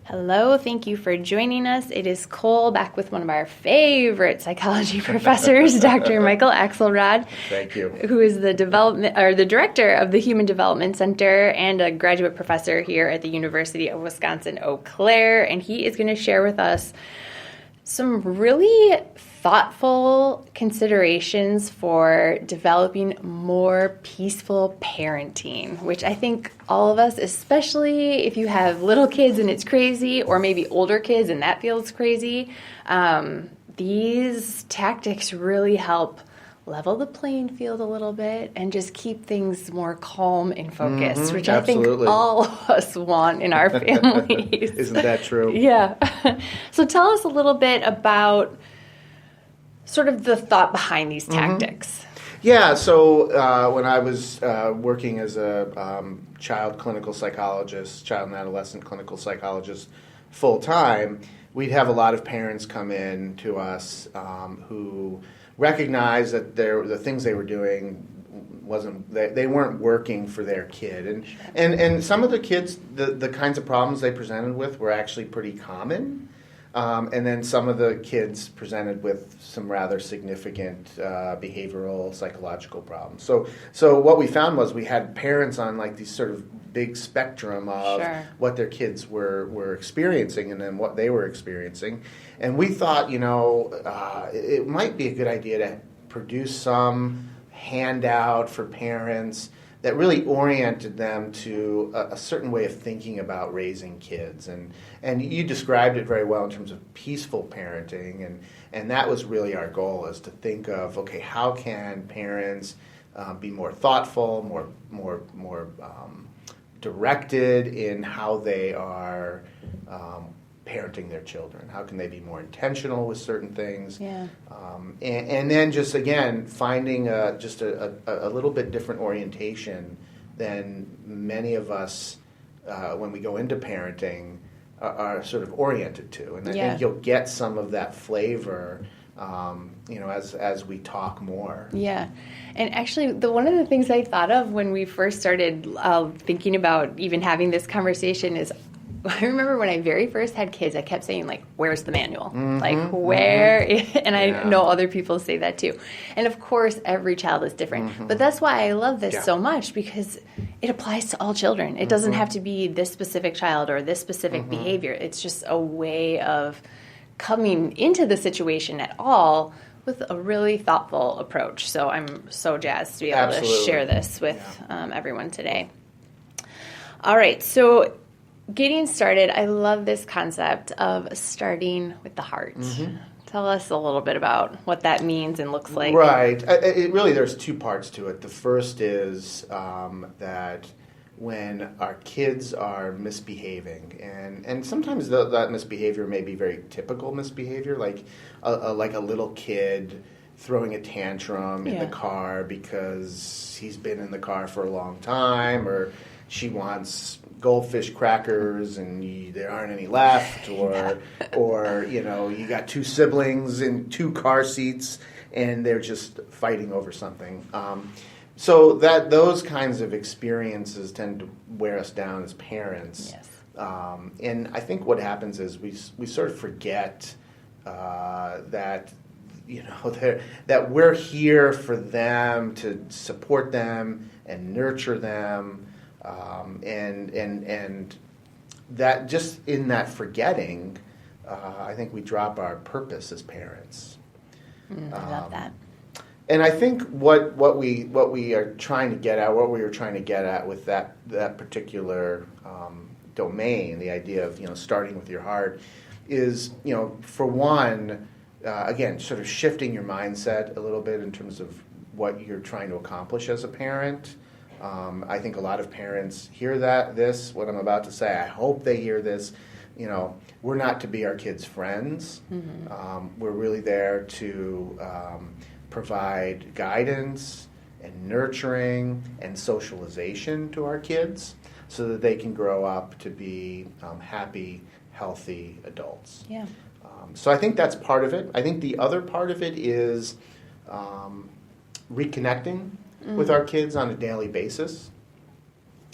Hello, thank you for joining us. It is Cole back with one of our favorite psychology professors, Dr. Michael Axelrod. Thank you. Who is the director of the Human Development Center and a graduate professor here at the University of Wisconsin-Eau Claire. And he is going to share with us some really thoughtful considerations for developing more peaceful parenting, which I think all of us, especially if you have little kids and it's crazy, or maybe older kids and that feels crazy, these tactics really help level the playing field a little bit and just keep things more calm and focused, which absolutely. I think all of us want in our families. Isn't that true? Yeah. So tell us a little bit about sort of the thought behind these tactics. Yeah, so when I was working as a child clinical psychologist, child and adolescent clinical psychologist full-time, we'd have a lot of parents come in to us who recognized that the things they were doing they weren't working for their kid, and some of the kids, the kinds of problems they presented with were actually pretty common, and then some of the kids presented with some rather significant behavioral psychological problems. So what we found was we had parents on like these sort of big spectrum of what their kids were experiencing and then what they were experiencing. And we thought, it might be a good idea to produce some handout for parents that really oriented them to a certain way of thinking about raising kids. And you described it very well in terms of peaceful parenting, and that was really our goal, is to think of, okay, how can parents be more thoughtful, more directed in how they are parenting their children? How can they be more intentional with certain things? Yeah. And then just, again, finding just a little bit different orientation than many of us, when we go into parenting, are sort of oriented to. And I think you'll get some of that flavor as we talk more. Yeah. And actually, one of the things I thought of when we first started thinking about even having this conversation is, I remember when I very first had kids, I kept saying, like, where's the manual? Like, where? And I know other people say that too. And of course, every child is different. But that's why I love this so much, because it applies to all children. It doesn't have to be this specific child or this specific behavior. It's just a way of coming into the situation at all with a really thoughtful approach. So I'm so jazzed to be able to share this with everyone today. All right, so getting started, I love this concept of starting with the heart. Tell us a little bit about what that means and looks like. Right. There's two parts to it. The first is that when our kids are misbehaving, and sometimes that misbehavior may be very typical misbehavior, like a little kid throwing a tantrum in the car because he's been in the car for a long time, or she wants goldfish crackers and there aren't any left, or you got two siblings in two car seats and they're just fighting over something. So that those kinds of experiences tend to wear us down as parents. Yes. And I think what happens is we sort of forget that that we're here for them, to support them and nurture them, and that just in that forgetting, I think we drop our purpose as parents. I love that. And I think what we are trying to get at, what we were trying to get at with that particular domain, the idea of starting with your heart, is for one, again, sort of shifting your mindset a little bit in terms of what you're trying to accomplish as a parent. I think a lot of parents hear what I'm about to say. I hope they hear this. We're not to be our kids' friends. We're really there to provide guidance and nurturing and socialization to our kids so that they can grow up to be happy, healthy adults. Yeah. So I think that's part of it. I think the other part of it is reconnecting with our kids on a daily basis.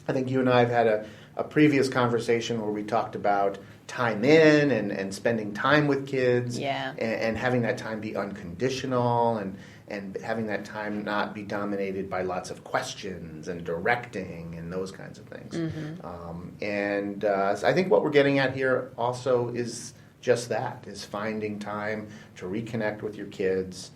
I think you and I have had a previous conversation where we talked about time in and spending time with kids, and having that time be unconditional, and having that time not be dominated by lots of questions and directing and those kinds of things. So I think what we're getting at here also is just that, is finding time to reconnect with your kids,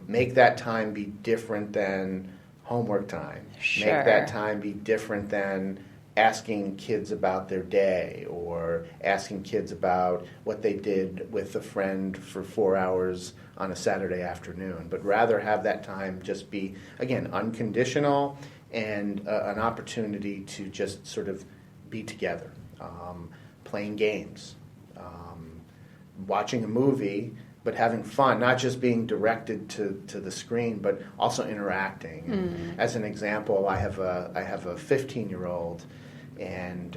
make that time be different than homework time. Sure. Make that time be different than asking kids about their day, or asking kids about what they did with a friend for 4 hours on a Saturday afternoon, but rather have that time just be, again, unconditional and an opportunity to just sort of be together, playing games, watching a movie, but having fun, not just being directed to the screen, but also interacting. As an example, I have a 15-year-old, and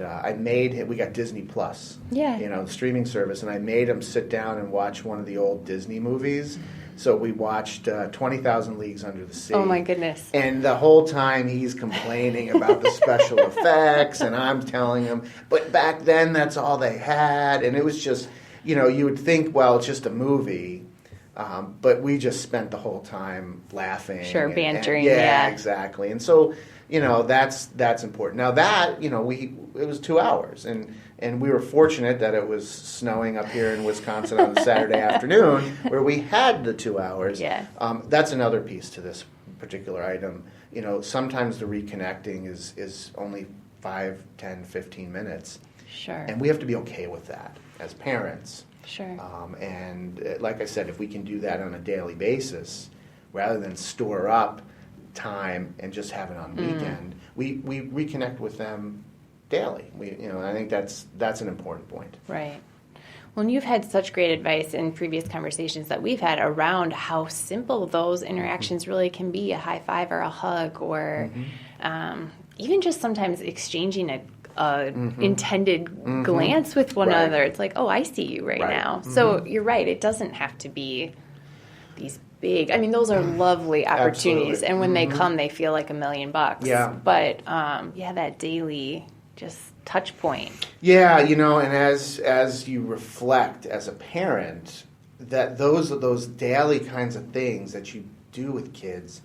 we got Disney Plus, the streaming service, and I made him sit down and watch one of the old Disney movies. So we watched 20,000 Leagues Under the Sea. Oh my goodness. And the whole time he's complaining about the special effects, and I'm telling him, but back then that's all they had, and it was just, you would think, well, it's just a movie, but we just spent the whole time laughing. Sure, bantering, yeah, exactly. And so, that's important. Now that, it was 2 hours, and we were fortunate that it was snowing up here in Wisconsin on a Saturday afternoon where we had the 2 hours. Yeah. That's another piece to this particular item. Sometimes the reconnecting is only 5, 10, 15 minutes. Sure. And we have to be okay with that as parents. Sure. Like I said, if we can do that on a daily basis, rather than store up time and just have it on weekend, we reconnect with them daily. I think that's an important point. Right. Well, and you've had such great advice in previous conversations that we've had around how simple those interactions really can be, a high five or a hug, or even just sometimes exchanging a intended glance with one another. It's like, oh, I see you right now. So you're right. It doesn't have to be these big, those are lovely opportunities. Absolutely. And when they come, they feel like $1 million. Yeah. But that daily just touch point. Yeah, and as you reflect as a parent, that those daily kinds of things that you do with kids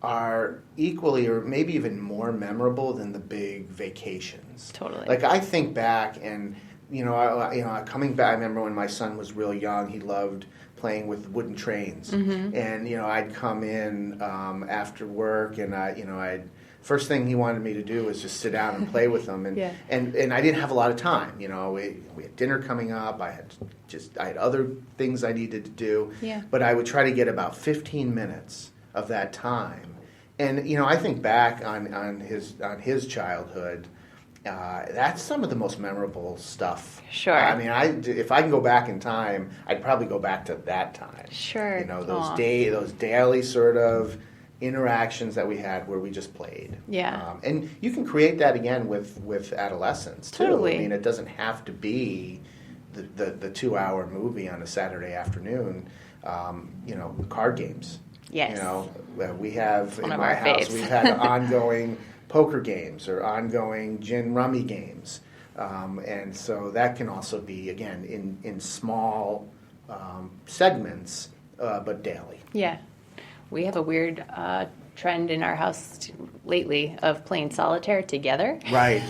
are equally or maybe even more memorable than the big vacations. Totally. Like I think back and coming back, I remember when my son was real young, he loved playing with wooden trains. And I'd come in after work, and I'd first thing he wanted me to do was just sit down and play with him, and I didn't have a lot of time. We had dinner coming up. I had other things I needed to do. Yeah. But I would try to get about 15 minutes of that time. And I think back on his childhood. That's some of the most memorable stuff. Sure. If I can go back in time, I'd probably go back to that time. Sure. Those daily sort of interactions that we had where we just played. Yeah. And you can create that again with adolescents too. Totally. It doesn't have to be the 2-hour movie on a Saturday afternoon. Card games. Yes. We have One in of my our house faves. we've had ongoing poker games or ongoing gin rummy games, and so that can also be again in small segments, but daily. Yeah. We have a weird trend in our house lately of playing solitaire together. Right.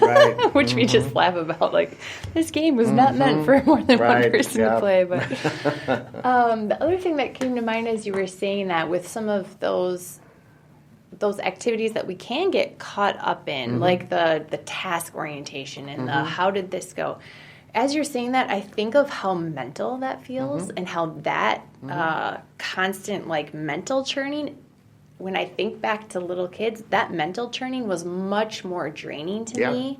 Which we just laugh about. Like, this game was not meant for more than one person to play. But the other thing that came to mind as you were saying that, with some of those activities that we can get caught up in, like the task orientation and the how did this go. As you're saying that, I think of how mental that feels and how that constant mental churning, when I think back to little kids, that mental churning was much more draining to me.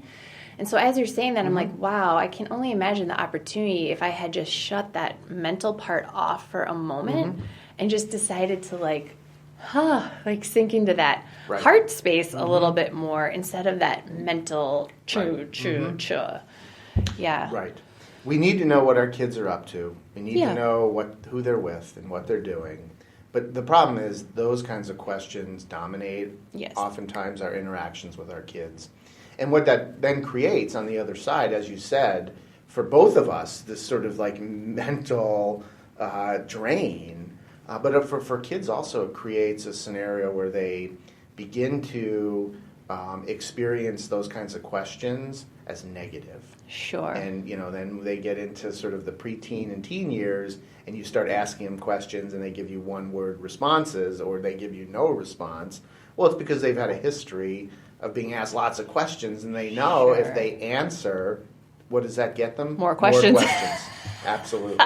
And so as you're saying that, I'm like, wow, I can only imagine the opportunity if I had just shut that mental part off for a moment and just decided to sink into that heart space a little bit more instead of that mental choo. Yeah. Right. We need to know what our kids are up to. We need to know who they're with and what they're doing. But the problem is those kinds of questions dominate oftentimes our interactions with our kids. And what that then creates on the other side, as you said, for both of us, this sort of like mental drain. But for kids also, it creates a scenario where they begin to experience those kinds of questions as negative. Sure. And, then they get into sort of the preteen and teen years, and you start asking them questions, and they give you one-word responses, or they give you no response. Well, it's because they've had a history of being asked lots of questions, and they know Sure. if they answer, what does that get them? More questions. More questions. Absolutely.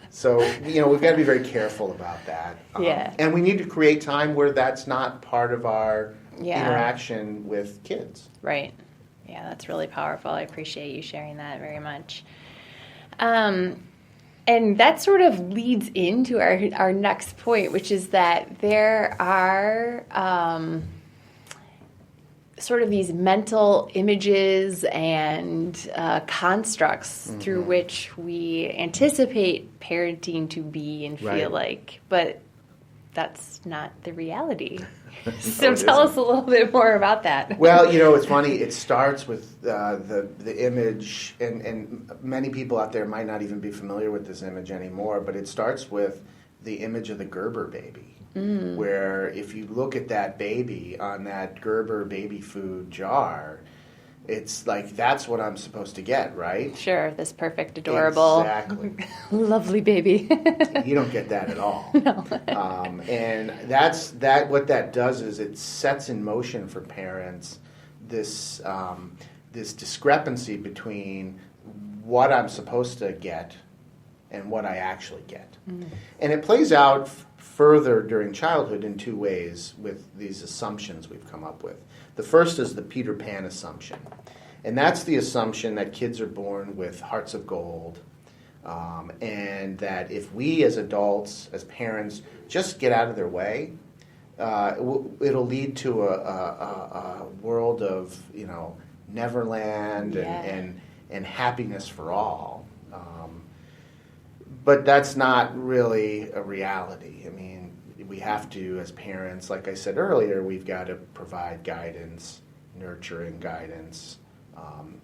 So, we've got to be very careful about that. Yeah. And we need to create time where that's not part of our Yeah. interaction with kids. Right. Yeah, that's really powerful. I appreciate you sharing that very much. And that sort of leads into our next point, which is that there are sort of these mental images and constructs through which we anticipate parenting to be and feel Right. like, but that's not the reality. No, So it tell isn't. us a little bit more about that. Well, it's funny. It starts with the image, and many people out there might not even be familiar with this image anymore, but it starts with the image of the Gerber baby, where if you look at that baby on that Gerber baby food jar, it's like, that's what I'm supposed to get, right? Sure, this perfect, adorable, Exactly. lovely baby. You don't get that at all. No. And what that does is it sets in motion for parents this this discrepancy between what I'm supposed to get and what I actually get. And it plays out further during childhood in two ways with these assumptions we've come up with. The first is the Peter Pan assumption. And that's the assumption that kids are born with hearts of gold, and that if we as adults, as parents, just get out of their way, it'll lead to a world of Neverland and happiness for all. But that's not really a reality. I mean, we have to, as parents, like I said earlier, we've got to provide guidance, nurturing guidance,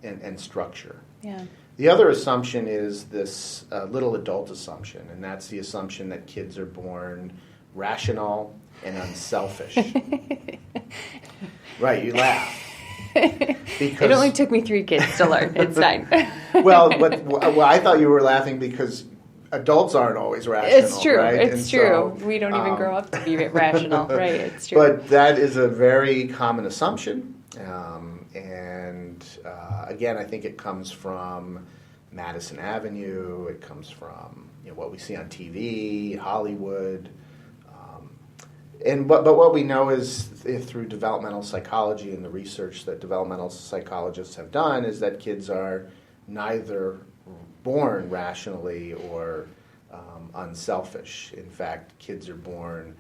and structure. Yeah. The other assumption is this little adult assumption, and that's the assumption that kids are born rational and unselfish. Right, you laugh. Because, It only took me 3 kids to learn. It's fine. well, I thought you were laughing because adults aren't always rational. It's true. Right? It's And true. so, We don't even grow up to be rational. Right. It's true. But that is a very common assumption. Again, I think it comes from Madison Avenue. It comes from what we see on TV, Hollywood. But what we know is through developmental psychology and the research that developmental psychologists have done is that kids are neither born rationally or unselfish. In fact, kids are born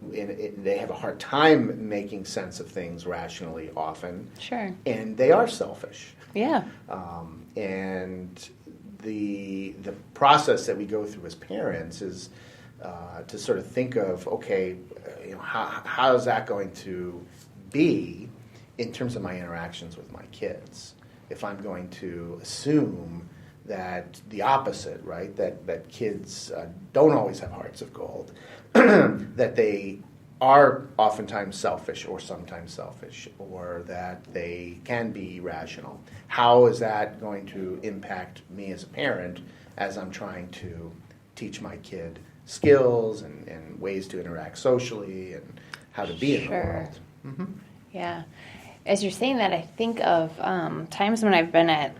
they have a hard time making sense of things rationally often. Sure. And they are selfish. Yeah. And the process that we go through as parents is to sort of think of, okay, how is that going to be in terms of my interactions with my kids? If I'm going to assume that the opposite, right, that kids don't always have hearts of gold, that they are oftentimes selfish or sometimes selfish, or that they can be rational. How is that going to impact me as a parent as I'm trying to teach my kid skills and ways to interact socially and how to be in the world? Mm-hmm. Yeah. As you're saying that, I think of times when I've been at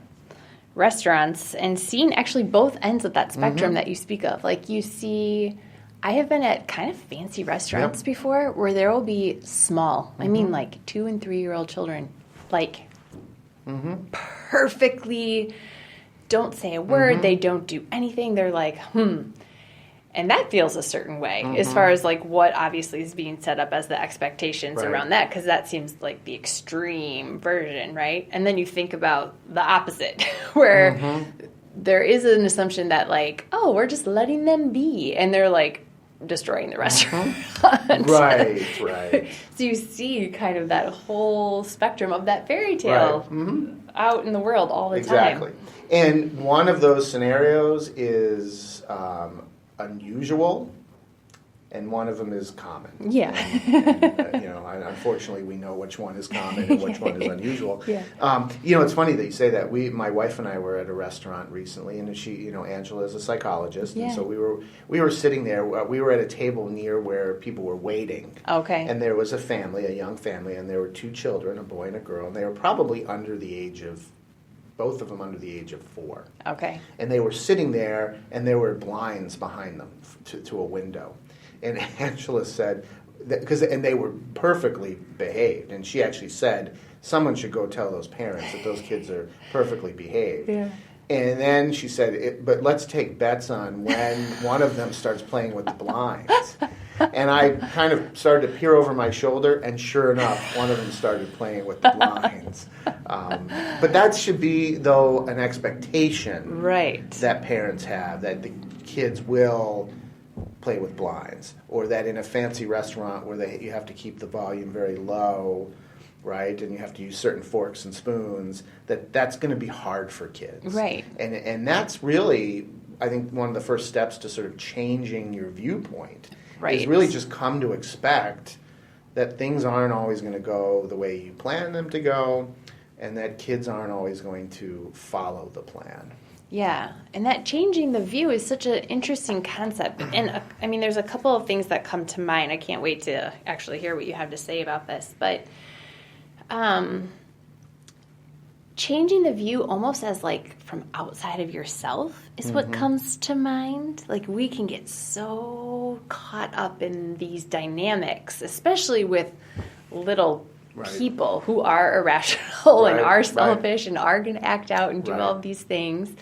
restaurants and seen actually both ends of that spectrum that you speak of. Like I have been at kind of fancy restaurants before where there will be small, I mean like 2 and 3-year-old children, like perfectly don't say a word, they don't do anything, they're like, And that feels a certain way as far as like what obviously is being set up as the expectations around that, because that seems like the extreme version, right? And then you think about the opposite, where there is an assumption that like, oh, we're just letting them be, and they're like destroying the restaurant. Right. So you see kind of that whole spectrum of that fairy tale out in the world all the Exactly. time. And one of those scenarios is unusual, and one of them is common. Yeah. Unfortunately, we know which one is common and which one is unusual. Yeah. It's funny that you say that. My wife and I were at a restaurant recently, and she, Angela is a psychologist, and so we were sitting there. We were at a table near where people were waiting. Okay. And there was a family, a young family, and there were two children, a boy and a girl, and they were probably both of them under the age of 4. Okay. And they were sitting there, and there were blinds behind them to a window. And Angela said, and they were perfectly behaved, and she actually said, someone should go tell those parents that those kids are perfectly behaved. Yeah. And then she said, but let's take bets on when one of them starts playing with the blinds. And I kind of started to peer over my shoulder, and sure enough, one of them started playing with the blinds. But that should be, though, an expectation that parents have, that the kids will play with blinds, or that in a fancy restaurant where you have to keep the volume very low, right, and you have to use certain forks and spoons, that's going to be hard for kids. Right. And that's really, I think, one of the first steps to sort of changing your viewpoint. Right. Is really just come to expect that things aren't always going to go the way you plan them to go, and that kids aren't always going to follow the plan. Yeah, and that changing the view is such an interesting concept. And there's a couple of things that come to mind. I can't wait to actually hear what you have to say about this. But changing the view almost as like from outside of yourself is what comes to mind. Like, we can get so caught up in these dynamics, especially with little people who are irrational and are selfish and are going to act out and do all of these things.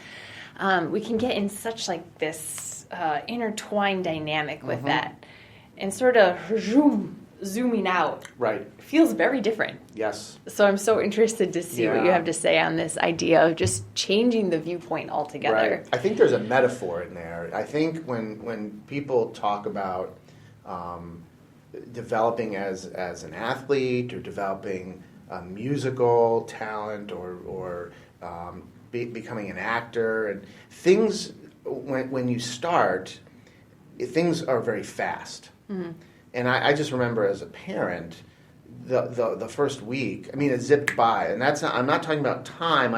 We can get in such like this intertwined dynamic with that, and sort of zooming out feels very different. Yes. So I'm so interested to see what you have to say on this idea of just changing the viewpoint altogether. Right. I think there's a metaphor in there. I think when people talk about developing as an athlete, or developing a musical talent, or becoming an actor, and things, when you start, things are very fast. And I just remember as a parent, the first week, it zipped by, and I'm not talking about time.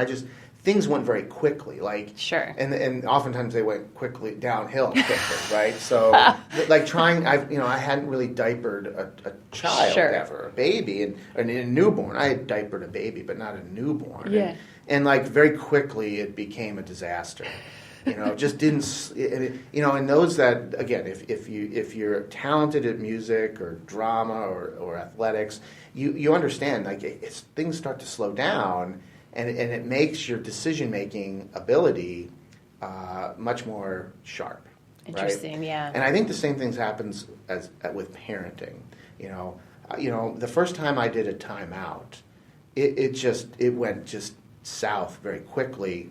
Things went very quickly, and oftentimes they went quickly downhill quickly, right? So, like I hadn't really diapered a child ever, a baby, and a newborn. I had diapered a baby, but not a newborn. Yeah. And like very quickly, it became a disaster. Just didn't. And those that, again, if you're talented at music or drama or athletics, you understand, like, things start to slow down, and it makes your decision making ability much more sharp. Interesting, right? yeah. And I think the same thing happens with parenting. The first time I did a timeout, it went just south very quickly.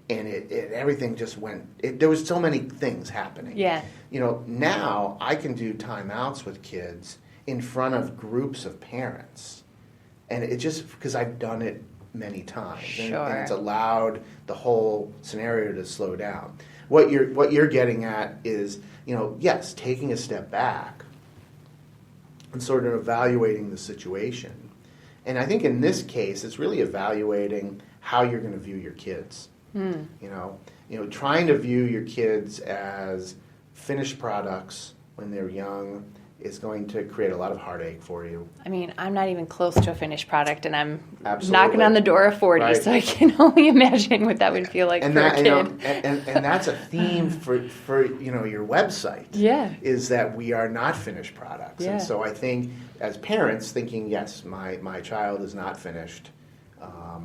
And everything just went. There was so many things happening. Yeah. Now I can do timeouts with kids in front of groups of parents, and it just because I've done it many times, and it's allowed the whole scenario to slow down. What you're getting at is, yes, taking a step back and sort of evaluating the situation. And I think in this case, it's really evaluating how you're going to view your kids. Trying to view your kids as finished products when they're young is going to create a lot of heartache for you. I'm not even close to a finished product, and I'm Absolutely. Knocking on the door of 40, so I can only imagine what that would feel like for a kid. And that's a theme for your website. Yeah. Is that we are not finished products. Yeah. And so I think as parents thinking, yes, my child is not finished.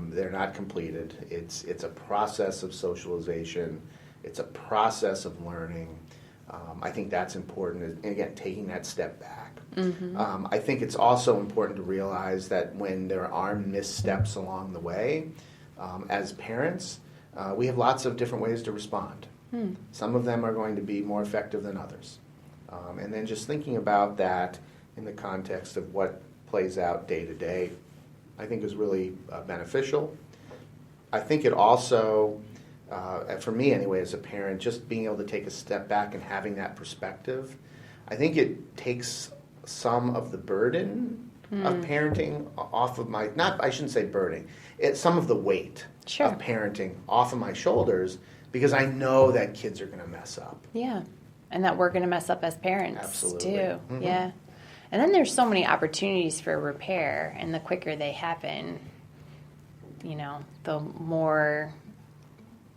They're not completed. It's a process of socialization. It's a process of learning. I think that's important. And again, taking that step back. Mm-hmm. I think it's also important to realize that when there are missteps along the way, as parents, we have lots of different ways to respond. Some of them are going to be more effective than others. And then just thinking about that in the context of what plays out day to day, I think is really beneficial. I think it also, for me anyway, as a parent, just being able to take a step back and having that perspective, I think it takes some of the burden of parenting off of my, not, I shouldn't say burden, it's some of the weight of parenting off of my shoulders, because I know that kids are going to mess up. Yeah. And that we're going to mess up as parents Absolutely. too. Mm-hmm. Yeah. And then there's so many opportunities for repair, and the quicker they happen, the more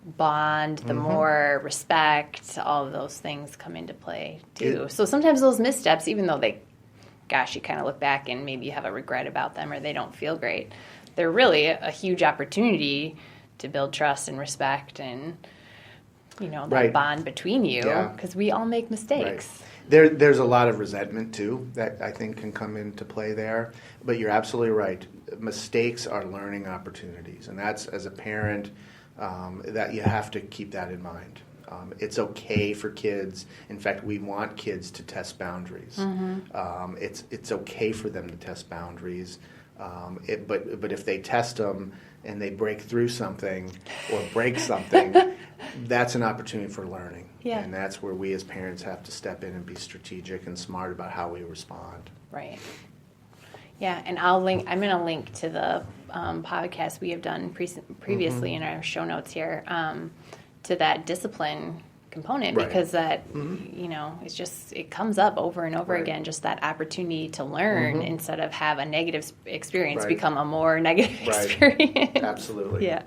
bond, the more respect, all of those things come into play too. So sometimes those missteps, even though you kind of look back and maybe you have a regret about them or they don't feel great, they're really a huge opportunity to build trust and respect and, that bond between you, because we all make mistakes. Right. There's a lot of resentment too that I think can come into play there, but you're absolutely right. Mistakes are learning opportunities, and that's, as a parent, that you have to keep that in mind. It's okay for kids. In fact, we want kids to test boundaries. It's okay for them to test boundaries, but if they test them and they break through something or break something, that's an opportunity for learning. Yeah. And that's where we as parents have to step in and be strategic and smart about how we respond. Right. Yeah, and I'm going to link to the podcast we have done previously in our show notes here to that discipline component, because that, it's just, it comes up over and over again, just that opportunity to learn instead of have a negative experience become a more negative experience. Absolutely. Yeah.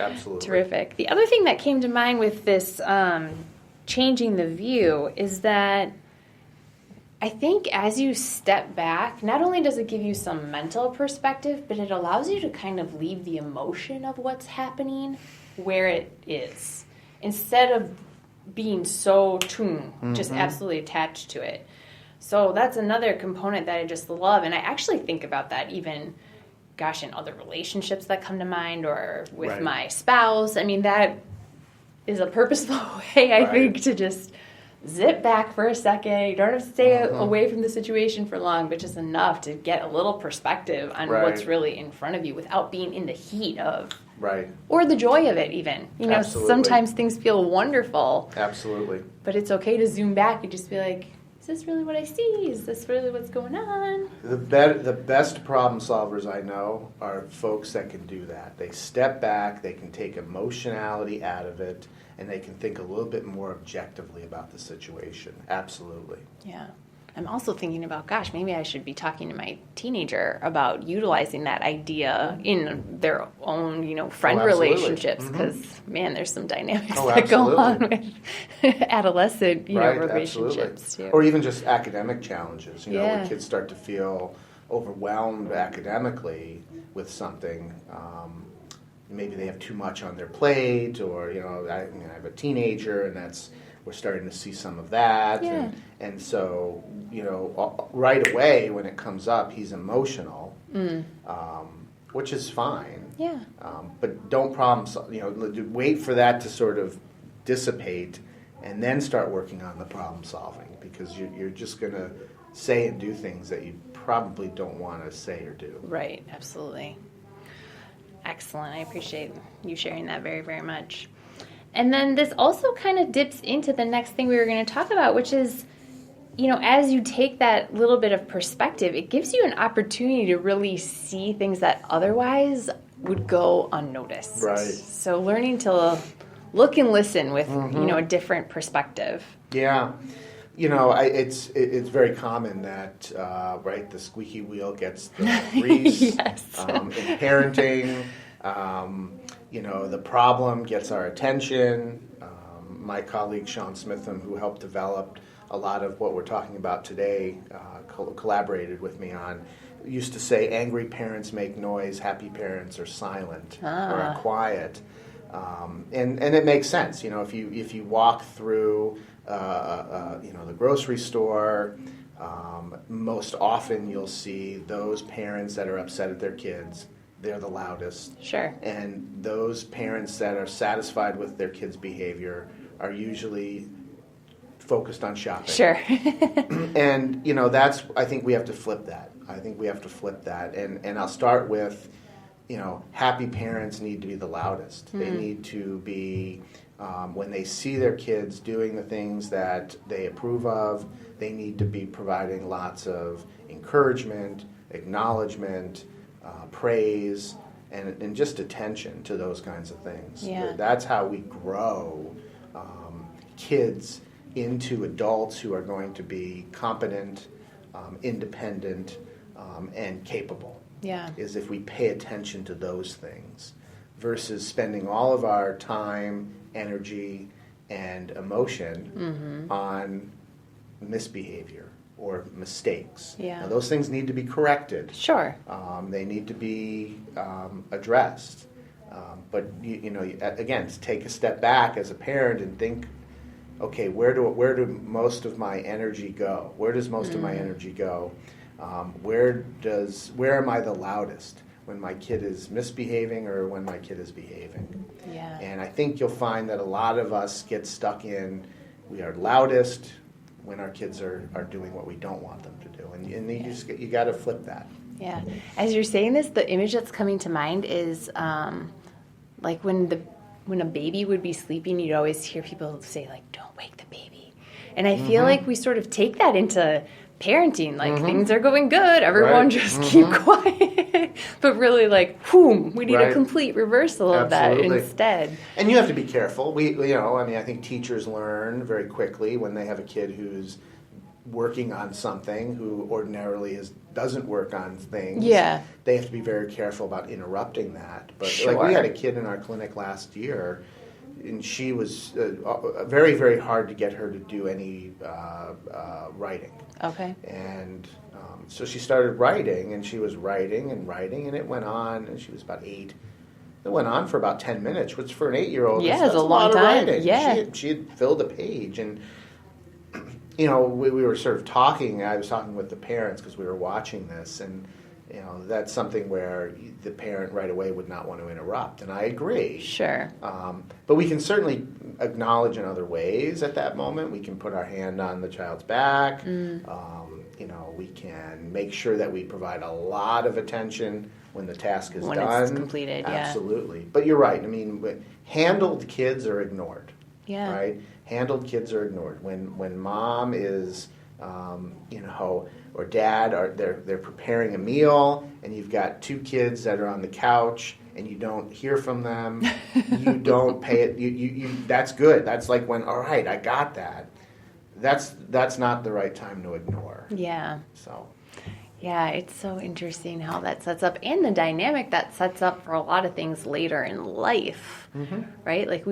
Absolutely. Terrific. The other thing that came to mind with this changing the view is that I think as you step back, not only does it give you some mental perspective, but it allows you to kind of leave the emotion of what's happening where it is, instead of being so just absolutely attached to it. So that's another component that I just love, and I actually think about that even, in other relationships that come to mind, or with my spouse. I mean, that is a purposeful way, I think, to just zip back for a second. You don't have to stay away from the situation for long, but just enough to get a little perspective on what's really in front of you without being in the heat of, or the joy of it even. Sometimes things feel wonderful. Absolutely. But it's okay to zoom back and just be like, is this really what I see? Is this really what's going on? The best problem solvers I know are folks that can do that. They step back, they can take emotionality out of it, and they can think a little bit more objectively about the situation. Absolutely. Yeah. I'm also thinking about, maybe I should be talking to my teenager about utilizing that idea in their own, friend relationships, because, man, there's some dynamics that go on with adolescent, relationships, too. Or even just academic challenges, when kids start to feel overwhelmed academically with something. Maybe they have too much on their plate, or, I have a teenager, and we're starting to see some of that. Yeah. And so, right away when it comes up, he's emotional, which is fine. Yeah. But don't problem solve, wait for that to sort of dissipate and then start working on the problem solving, because you're just going to say and do things that you probably don't want to say or do. Right, absolutely. Excellent. I appreciate you sharing that very, very much. And then this also kind of dips into the next thing we were going to talk about, which is, as you take that little bit of perspective, it gives you an opportunity to really see things that otherwise would go unnoticed. Right. So learning to look and listen with, a different perspective. Yeah. It's very common that, the squeaky wheel gets the grease. Yes. In parenting, the problem gets our attention. My colleague Sean Smitham, who helped develop a lot of what we're talking about today, collaborated with me on, used to say, angry parents make noise, happy parents are silent or are quiet. And it makes sense. If you walk through the grocery store, most often you'll see those parents that are upset at their kids. They're the loudest. Sure. And those parents that are satisfied with their kids' behavior are usually focused on shopping. Sure. And, I think we have to flip that. And I'll start with, happy parents need to be the loudest. They need to be, when they see their kids doing the things that they approve of, they need to be providing lots of encouragement, acknowledgement, praise, and just attention to those kinds of things. Yeah. That's how we grow kids into adults who are going to be competent, independent, and capable. Yeah. Is if we pay attention to those things versus spending all of our time, energy, and emotion on misbehavior or mistakes. Yeah. Now, those things need to be corrected. Sure. They need to be addressed. But again, take a step back as a parent and think, okay, where do most of my energy go? Where does most of my energy go? Where am I the loudest? When my kid is misbehaving or when my kid is behaving? Yeah. And I think you'll find that a lot of us get stuck in, we are loudest when our kids are doing what we don't want them to do. And you got to flip that. Yeah. As you're saying this, the image that's coming to mind is like when a baby would be sleeping, you'd always hear people say, like, don't wake the baby. And I feel like we sort of take that into parenting, like things are going good, everyone just keep quiet. But really, like, boom, we need a complete reversal of that instead. And you have to be careful. I think teachers learn very quickly when they have a kid who's working on something, who ordinarily doesn't work on things. Yeah. They have to be very careful about interrupting that. But Sure. like we had a kid in our clinic last year, and she was very, very hard to get her to do any writing. Okay. And so she started writing, and she was writing, and it went on, and she was about 8. It went on for about 10 minutes, which for an 8-year-old, that's a long lot time. of writing. Yeah. She had filled a page, and we were sort of talking. I was talking with the parents because we were watching this, and that's something where the parent right away would not want to interrupt, and I agree. Sure. But we can certainly acknowledge in other ways at that moment. We can put our hand on the child's back. We can make sure that we provide a lot of attention when the task is when done. it's completed. Absolutely. But you're right. I mean, handled kids are ignored. Yeah. Right? Handled kids are ignored. When mom is, or dad they're preparing a meal, and you've got 2 kids that are on the couch, and you don't hear from them, you don't pay it. You that's good. That's like when, all right, I got that. That's not the right time to ignore. Yeah. So. Yeah, it's so interesting how that sets up, and the dynamic that sets up for a lot of things later in life, right? Like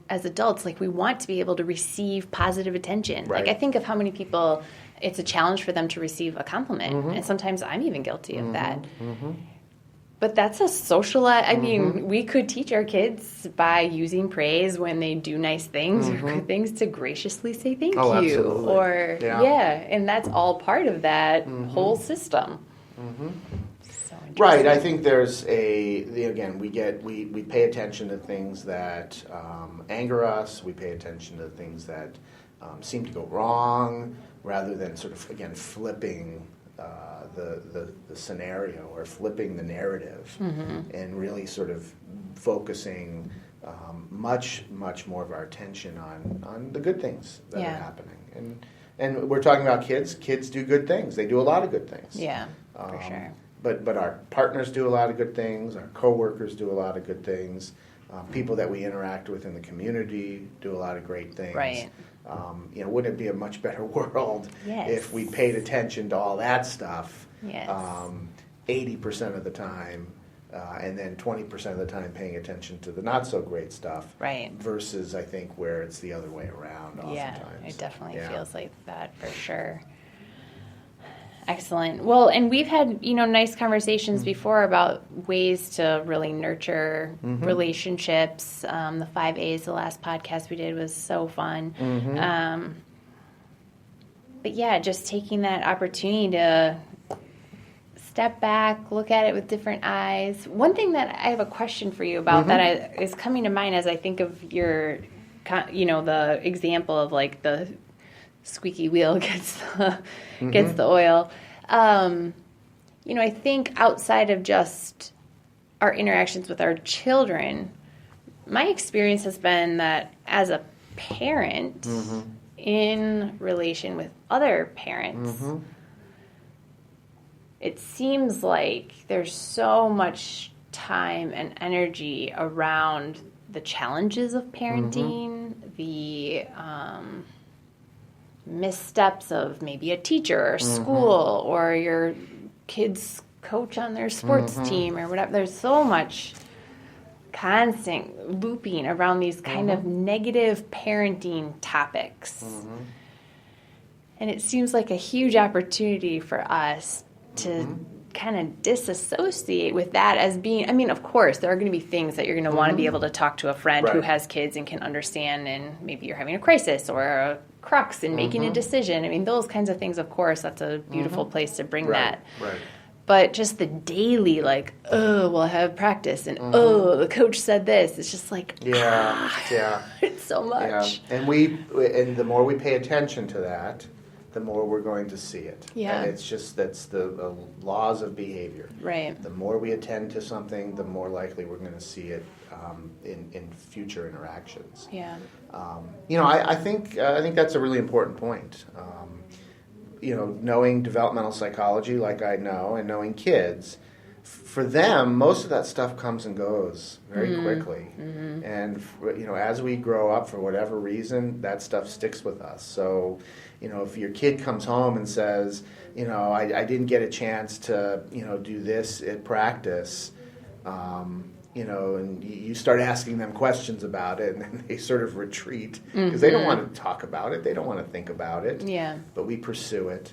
as adults, we want to be able to receive positive attention. Right. Like I think of how many people, it's a challenge for them to receive a compliment, and sometimes I'm even guilty of that. But that's a social, I mean, we could teach our kids by using praise when they do nice things or good things to graciously say thank you. Absolutely. Or, and that's all part of that whole system. So Right. I think there's we pay attention to things that anger us. We pay attention to things that seem to go wrong, rather than sort of, again, flipping the scenario or flipping the narrative, and really sort of focusing much more of our attention on the good things that are happening. And we're talking about kids. Kids do good things. They do a lot of good things. Yeah, for sure. But our partners do a lot of good things. Our coworkers do a lot of good things. People that we interact with in the community do a lot of great things. Right. Wouldn't it be a much better world if we paid attention to all that stuff 80% of the time, and then 20% of the time paying attention to the not so great stuff. Right. Versus, I think, where it's the other way around oftentimes. Yeah, it definitely feels like that for sure. Excellent. Well, and we've had, nice conversations before about ways to really nurture relationships. The 5 A's, the last podcast we did, was so fun. But yeah, just taking that opportunity to step back, look at it with different eyes. One thing that I have a question for you about that is coming to mind as I think of your the example of like the squeaky wheel gets the oil. I think outside of just our interactions with our children, my experience has been that as a parent in relation with other parents, it seems like there's so much time and energy around the challenges of parenting, the missteps of maybe a teacher or school or your kid's coach on their sports team or whatever. There's so much constant looping around these kind of negative parenting topics. And it seems like a huge opportunity for us to kind of disassociate with that as being, I mean, of course, there are going to be things that you're going to want to be able to talk to a friend who has kids and can understand, and maybe you're having a crisis or a crux in making a decision. I mean, those kinds of things, of course, that's a beautiful place to bring that. Right. But just the daily, like, oh, we'll have practice, and oh, the coach said this. It's just like, it's so much. Yeah. And the more we pay attention to that, the more we're going to see it. Yeah. And that's the laws of behavior. Right. The more we attend to something, the more likely we're going to see it in future interactions. Yeah. I think that's a really important point. Knowing developmental psychology like I know, and knowing kids, for them, most of that stuff comes and goes very quickly. And as we grow up, for whatever reason, that stuff sticks with us. So, if your kid comes home and says, I didn't get a chance to, do this at practice, and you start asking them questions about it, and then they sort of retreat because they don't want to talk about it. They don't want to think about it. Yeah. But we pursue it.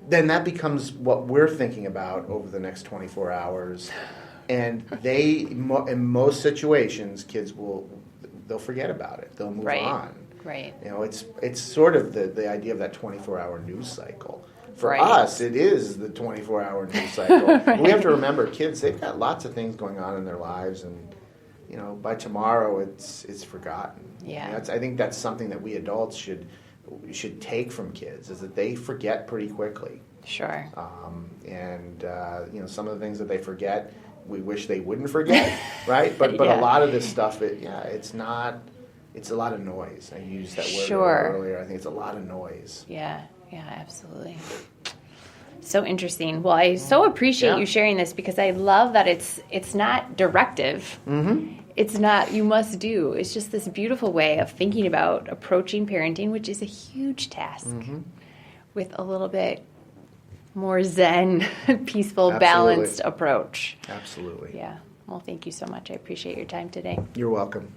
Then that becomes what we're thinking about over the next 24 hours. And in most situations, kids they'll forget about it. They'll move on. Right. It's sort of the idea of that 24-hour news cycle. For us, it is the 24-hour news cycle. We have to remember, kids, they've got lots of things going on in their lives, and by tomorrow, it's forgotten. Yeah. I think that's something that we adults should take from kids, is that they forget pretty quickly. Sure. Some of the things that they forget, we wish they wouldn't forget, right? But a lot of this stuff, it's not. It's a lot of noise. I used that word earlier. I think it's a lot of noise. Yeah, absolutely. So interesting. Well, I so appreciate you sharing this, because I love that it's not directive. It's not you must do. It's just this beautiful way of thinking about approaching parenting, which is a huge task, with a little bit more zen, peaceful, balanced approach. Absolutely. Yeah. Well, thank you so much. I appreciate your time today. You're welcome.